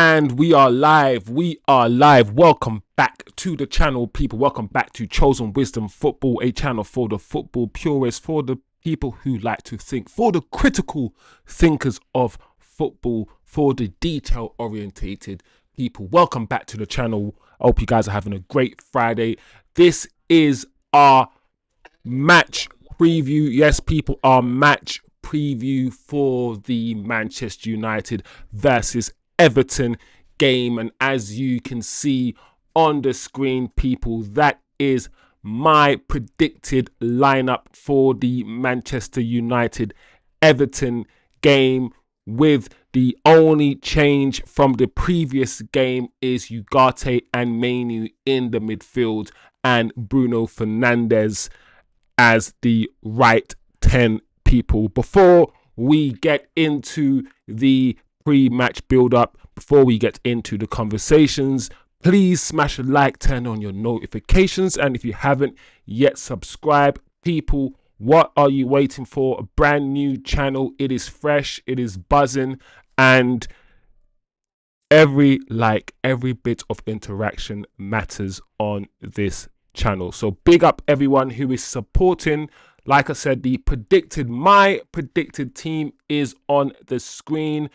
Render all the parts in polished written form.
And we are live. Welcome back to the channel, people. Welcome back to Chosen Wisdom Football, a channel for the football purists, for the people who like to think, for the critical thinkers of football, for the detail orientated people. Welcome back to the channel. I hope you guys are having a great Friday. This is our match preview. Yes, people, our match preview for the Manchester United versus Everton game. And as you can see on the screen, people, that is my predicted lineup for the Manchester United Everton game, with the only change from the previous game is Ugarte and Mainu in the midfield and Bruno Fernandes as the right 10 people. Before we get into the pre-match build-up, before we get into the conversations, please smash a like, turn on your notifications, and if you haven't yet, subscribe. People, what are you waiting for? A brand new channel. It is fresh, it is buzzing, and every like, every bit of interaction matters on this channel. So big up everyone who is supporting. Like I said, my predicted team is on the screen.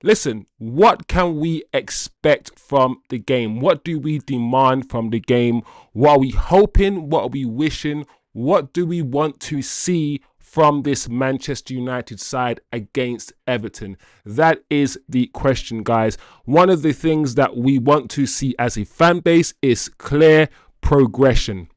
Listen, what can we expect from the game? What do we demand from the game? What are we hoping? What are we wishing? What do we want to see from this Manchester United side against Everton? That is the question, guys. One of the things that we want to see as a fan base is clear progression.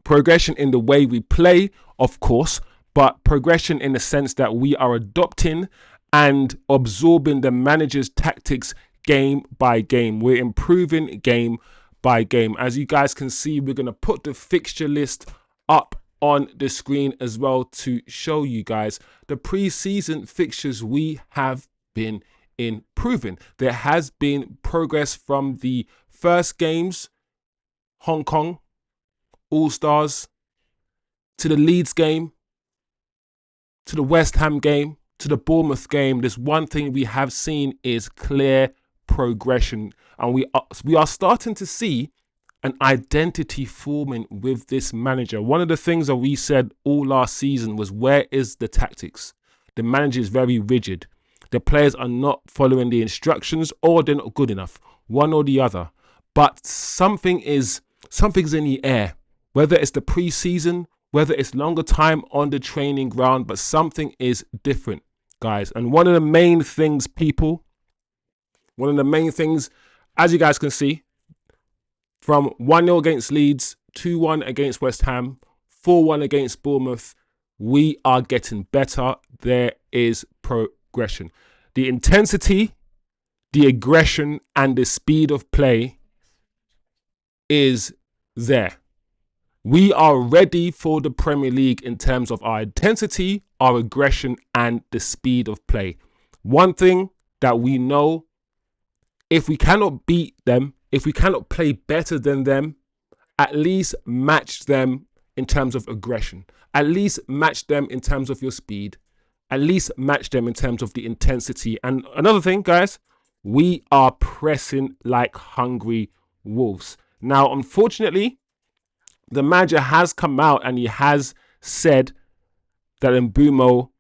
Progression in the way we play, of course, but progression in the sense that we are adopting and absorbing the manager's tactics game by game. We're improving game by game. As you guys can see, we're going to put the fixture list up on the screen as well to show you guys the pre-season fixtures we have been improving. There has been progress from the first games, Hong Kong, All-Stars, to the Leeds game, to the West Ham game, to the Bournemouth game. There's one thing we have seen is clear progression, and we are starting to see an identity forming with this manager. One of the things that we said all last season was, where is the tactics? The manager is very rigid. The players are not following the instructions, or they're not good enough, one or the other. But something's in the air, whether it's the pre-season, whether it's longer time on the training ground, but something is different, guys. And one of the main things, people, as you guys can see, from 1-0 against Leeds, 2-1 against West Ham, 4-1 against Bournemouth, we are getting better. There is progression. The intensity, the aggression, and the speed of play is there. We are ready for the Premier League in terms of our intensity, our aggression, and the speed of play. One thing that we know, if we cannot beat them, if we cannot play better than them, at least match them in terms of aggression. At least match them in terms of your speed. At least match them in terms of the intensity. And another thing, guys, we are pressing like hungry wolves. Now, unfortunately, the manager has come out and he has said that MBEUMO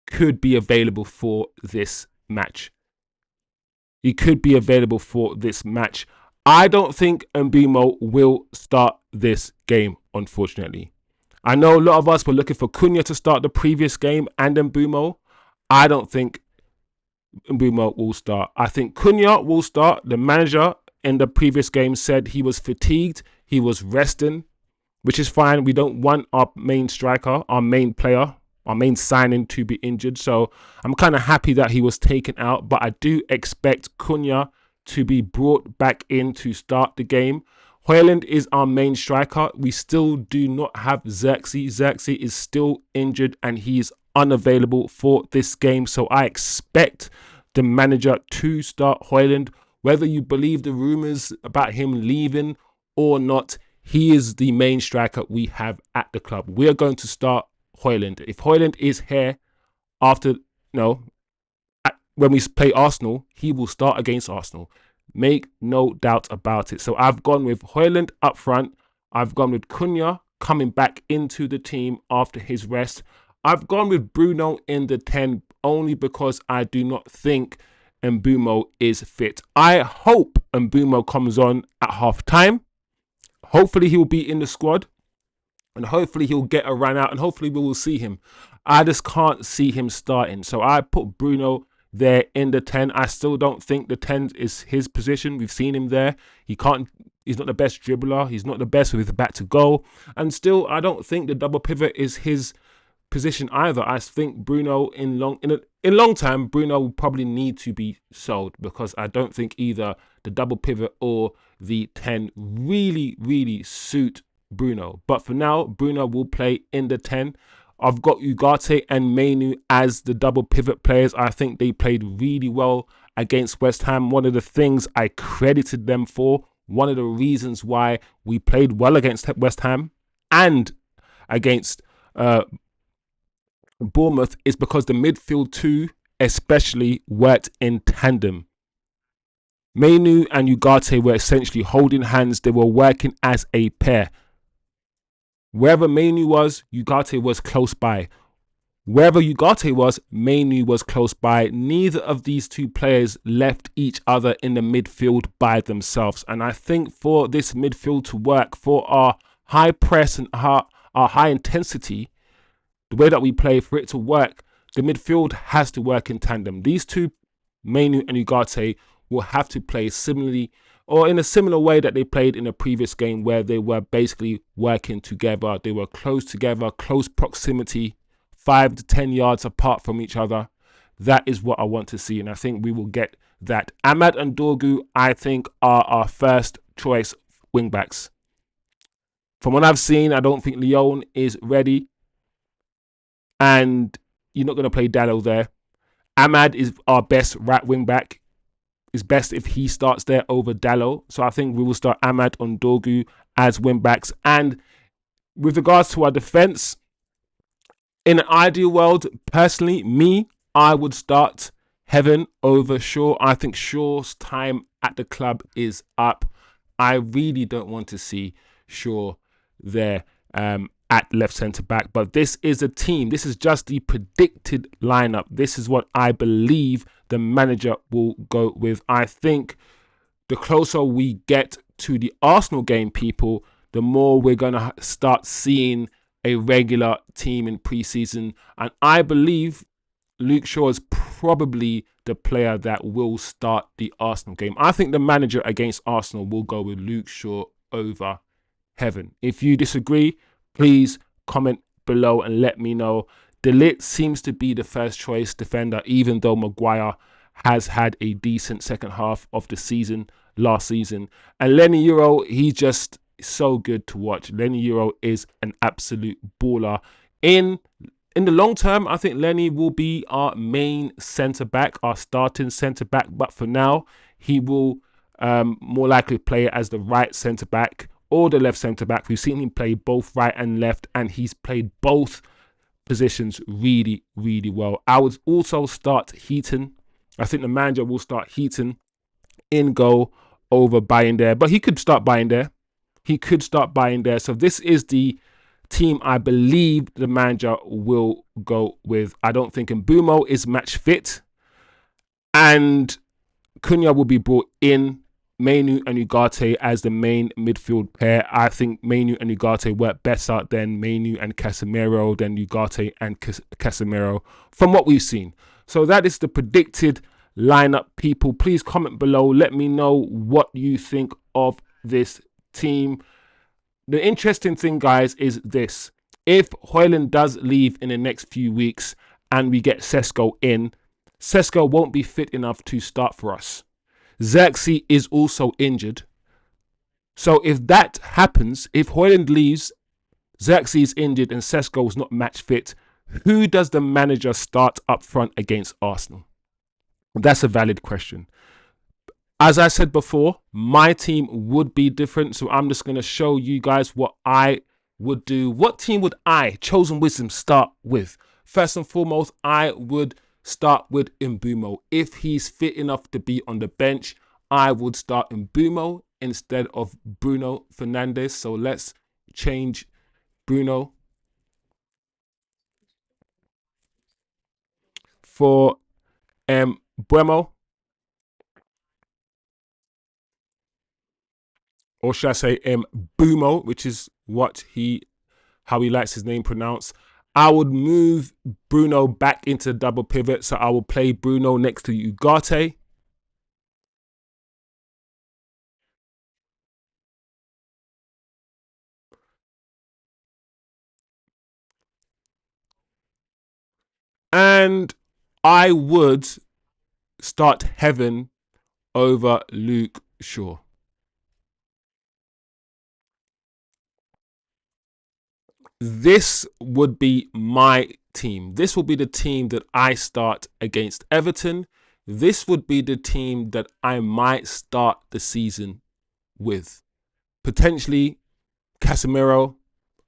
could be available for this match. He could be available for this match. I don't think MBEUMO will start this game, unfortunately. I know a lot of us were looking for Cunha to start the previous game and MBEUMO. I don't think MBEUMO will start. I think Cunha will start. The manager in the previous game said he was fatigued. He was resting, which is fine. We don't want our main striker, our main player, our main signing to be injured. So I'm kind of happy that he was taken out. But I do expect Cunha to be brought back in to start the game. Højlund is our main striker. We still do not have Xerxes. Xerxes is still injured and he is unavailable for this game. So I expect the manager to start Højlund. Whether you believe the rumours about him leaving or not, he is the main striker we have at the club. We are going to start Højlund. If Højlund is here after, when we play Arsenal, he will start against Arsenal. Make no doubt about it. So I've gone with Højlund up front. I've gone with Cunha coming back into the team after his rest. I've gone with Bruno in the 10 only because I do not think MBEUMO is fit. I hope MBEUMO comes on at half time. Hopefully he will be in the squad. And hopefully he'll get a run out. And hopefully we will see him. I just can't see him starting. So I put Bruno there in the 10. I still don't think the 10 is his position. We've seen him there. He's not the best dribbler. He's not the best with the back to goal. And still, I don't think the double pivot is his position either. I think Bruno in long time, Bruno will probably need to be sold because I don't think either the double pivot or the 10 really suit Bruno. But for now, Bruno will play in the 10. I've got Ugarte and Mainu as the double pivot players. I think they played really well against West Ham. One of the things I credited them for, one of the reasons why we played well against West Ham and against Bournemouth is because the midfield two especially worked in tandem. Mainu and Ugarte were essentially holding hands. They were working as a pair. Wherever Mainu was, Ugarte was close by. Wherever Ugarte was, Mainu was close by. Neither of these two players left each other in the midfield by themselves. And I think for this midfield to work, for our high press and our high intensity, the way that we play, for it to work, the midfield has to work in tandem. These two, Mainu and Ugarte, will have to play similarly or in a similar way that they played in the previous game where they were basically working together. They were close together, close proximity, 5 to 10 yards apart from each other. That is what I want to see, and I think we will get that. Amad and Dorgu, I think, are our first choice wing-backs. From what I've seen, I don't think Lyon is ready, and you're not going to play Dallo there. Amad is our best right wing-back. It's best if he starts there over Dallo. So I think we will start Amad on Dorgu as wing-backs. And with regards to our defence, in an ideal world, personally, I would start Heaven over Shaw. I think Shaw's time at the club is up. I really don't want to see Shaw there at left centre-back. But this is a team. This is just the predicted lineup. This is what I believe the manager will go with. I think the closer we get to the Arsenal game, people, the more we're going to start seeing a regular team in pre-season. And I believe Luke Shaw is probably the player that will start the Arsenal game. I think the manager against Arsenal will go with Luke Shaw over Heaven. If you disagree, please comment below and let me know. De Ligt seems to be the first choice defender, even though Maguire has had a decent second half of the season last season. And Lenny Euro, he's just so good to watch. Lenny Euro is an absolute baller. In the long term, I think Lenny will be our main centre-back, our starting centre-back. But for now, he will more likely play as the right centre-back or the left centre-back. We've seen him play both right and left, and he's played both positions really well. I would also start Heaton. I think the manager will start Heaton in goal over Bayindir, but he could start Bayindir. He could start Bayindir. So this is the team I believe the manager will go with. I don't think MBEUMO is match fit, and Cunha will be brought in. Mainu and Ugarte as the main midfield pair. I think Mainu and Ugarte work better than Mainu and Casemiro, than Ugarte and Casemiro from what we've seen. So that is the predicted lineup, people. Please comment below. Let me know what you think of this team. The interesting thing, guys, is this. If Højlund does leave in the next few weeks and we get Sesko in, Sesko won't be fit enough to start for us. Xerxes is also injured. So if that happens, if Højlund leaves, Xerxes is injured and Sesko is not match fit, who does the manager start up front against Arsenal? That's a valid question. As I said before, my team would be different. So I'm just going to show you guys what I would do. What team would I, Chosen Wisdom, start with? First and foremost, I would start with MBEUMO. If he's fit enough to be on the bench, I would start MBEUMO instead of Bruno Fernandes. So let's change Bruno for MBEUMO, or should I say MBEUMO, which is how he likes his name pronounced. I would move Bruno back into the double pivot, so I will play Bruno next to Ugarte. And I would start Heaven over Luke Shaw. This would be my team. This will be the team that I start against Everton. This would be the team that I might start the season with. Potentially Casemiro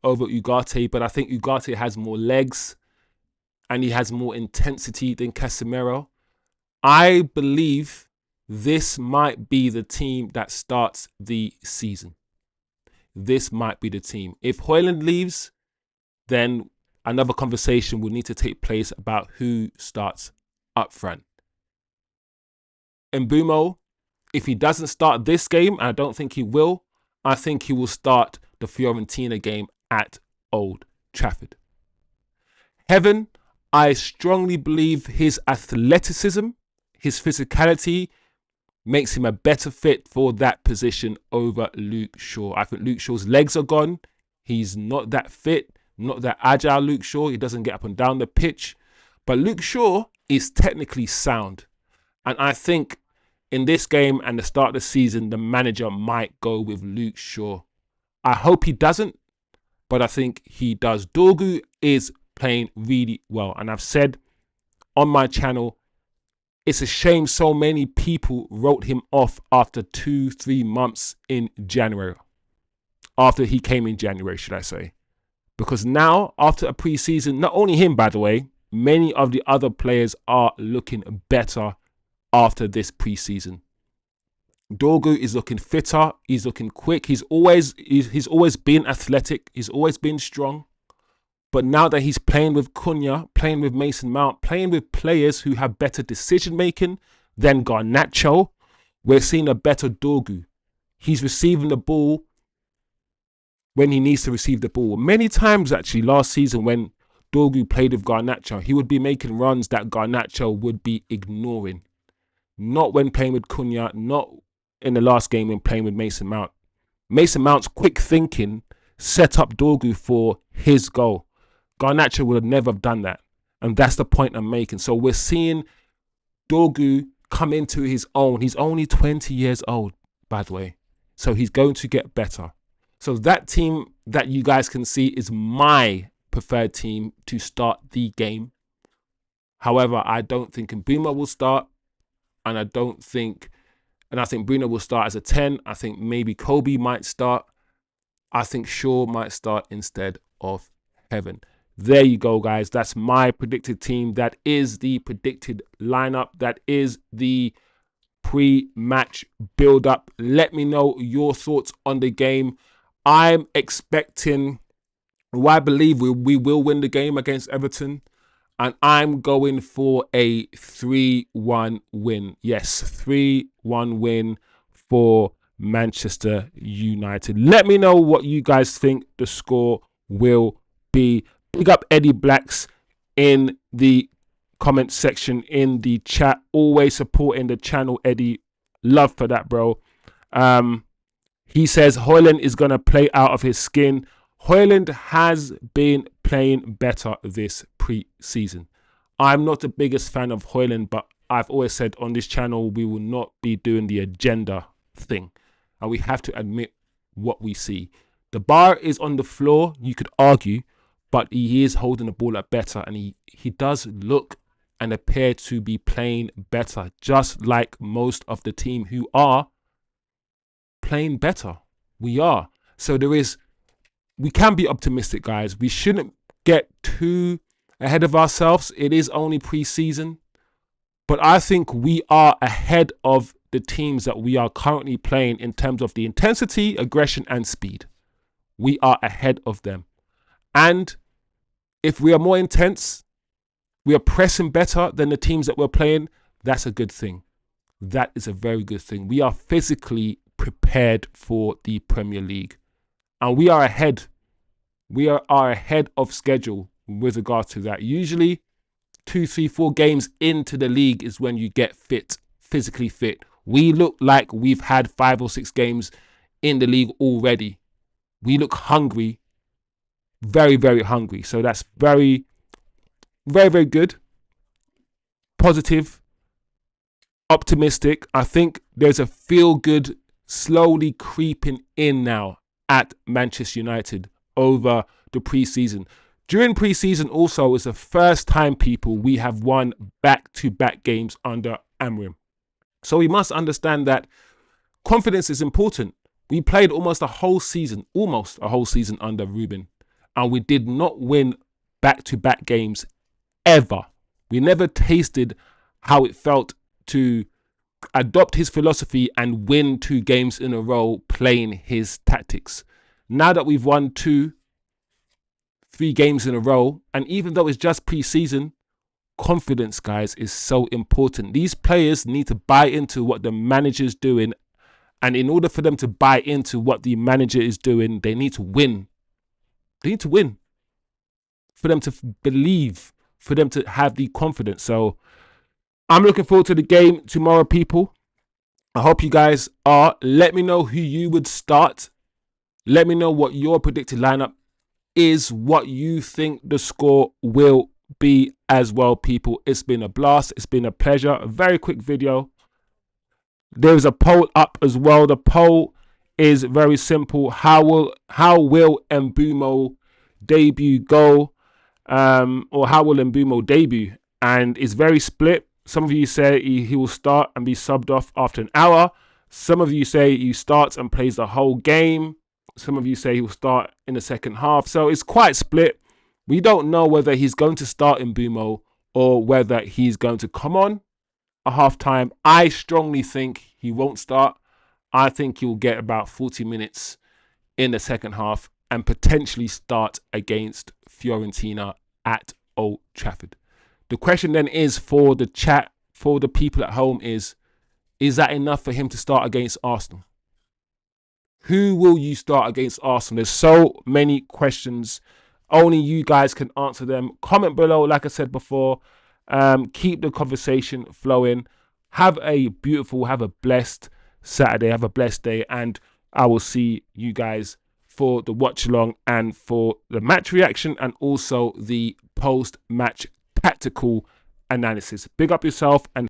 over Ugarte, but I think Ugarte has more legs and he has more intensity than Casemiro. I believe this might be the team that starts the season. This might be the team. If Højlund leaves, then another conversation will need to take place about who starts up front. MBEUMO, if he doesn't start this game, and I don't think he will, I think he will start the Fiorentina game at Old Trafford. Heaven, I strongly believe his athleticism, his physicality makes him a better fit for that position over Luke Shaw. I think Luke Shaw's legs are gone. He's not that fit, not that agile Luke Shaw. He doesn't get up and down the pitch. But Luke Shaw is technically sound. And I think in this game and the start of the season, the manager might go with Luke Shaw. I hope he doesn't, but I think he does. Dorgu is playing really well. And I've said on my channel, it's a shame so many people wrote him off after 2-3 months in January. After he came in January, should I say. Because now, after a preseason, not only him, by the way, many of the other players are looking better after this preseason. Dorgu is looking fitter. He's looking quick. He's always been athletic. He's always been strong. But now that he's playing with Cunha, playing with Mason Mount, playing with players who have better decision-making than Garnacho, we're seeing a better Dorgu. He's receiving the ball when he needs to receive the ball. Many times, actually, last season when Dorgu played with Garnacho, he would be making runs that Garnacho would be ignoring. Not when playing with Cunha, not in the last game when playing with Mason Mount. Mason Mount's quick thinking set up Dorgu for his goal. Garnacho would have never have done that. And that's the point I'm making. So we're seeing Dorgu come into his own. He's only 20 years old, by the way. So he's going to get better. So that team that you guys can see is my preferred team to start the game. However, I don't think MBEUMO will start. And I think Bruno will start as a 10. I think maybe Kobe might start. I think Shaw might start instead of Heaven. There you go, guys. That's my predicted team. That is the predicted lineup. That is the pre-match build-up. Let me know your thoughts on the game. I'm expecting, I believe we will win the game against Everton. And I'm going for a 3-1 win. Yes, 3-1 win for Manchester United. Let me know what you guys think the score will be. Big up Eddie Blacks in the comment section, in the chat. Always supporting the channel, Eddie. Love for that, bro. He says Højlund is going to play out of his skin. Højlund has been playing better this pre-season. I'm not the biggest fan of Højlund, but I've always said on this channel we will not be doing the agenda thing. And we have to admit what we see. The bar is on the floor, you could argue, but he is holding the ball up better. And he does look and appear to be playing better, just like most of the team who are playing better. We are. So we can be optimistic, guys. We shouldn't get too ahead of ourselves. It is only pre-season. But I think we are ahead of the teams that we are currently playing in terms of the intensity, aggression, and speed. We are ahead of them. And if we are more intense, we are pressing better than the teams that we're playing, that's a good thing. That is a very good thing. We are physically prepared for the Premier League. And we are ahead. We are ahead of schedule with regards to that. Usually 2, 3, 4 games into the league is when you get fit, physically fit. We look like we've had 5 or 6 games in the league already. We look hungry, very, very hungry. So that's very, very, very good. Positive, optimistic. I think there's a feel-good slowly creeping in now at Manchester United over the pre-season. During pre-season also is the first time, people, we have won back-to-back games under Amorim. So we must understand that confidence is important. We played almost a whole season under Ruben, and we did not win back-to-back games ever. We never tasted how it felt to adopt his philosophy and win 2 games in a row playing his tactics. Now that we've won 2, 3 games in a row, and even though it's just pre-season, confidence, guys, is so important. These players need to buy into what the manager's doing, and in order for them to buy into what the manager is doing, they need to win. They need to win for them to believe, for them to have the confidence. So I'm looking forward to the game tomorrow, people. I hope you guys are. Let me know who you would start. Let me know what your predicted lineup is, what you think the score will be as well, people. It's been a blast. It's been a pleasure. A very quick video. There's a poll up as well. The poll is very simple. How will MBEUMO debut go? Or how will MBEUMO debut? And it's very split. Some of you say he will start and be subbed off after an hour. Some of you say he starts and plays the whole game. Some of you say he'll start in the second half. So it's quite split. We don't know whether he's going to start MBEUMO or whether he's going to come on at halftime. I strongly think he won't start. I think he'll get about 40 minutes in the second half and potentially start against Fiorentina at Old Trafford. The question then is for the chat, for the people at home, is that enough for him to start against Arsenal? Who will you start against Arsenal? There's so many questions. Only you guys can answer them. Comment below, like I said before. Keep the conversation flowing. Have a beautiful, have a blessed Saturday. Have a blessed day. And I will see you guys for the watch along and for the match reaction and also the post-match tactical analysis. Big up yourself and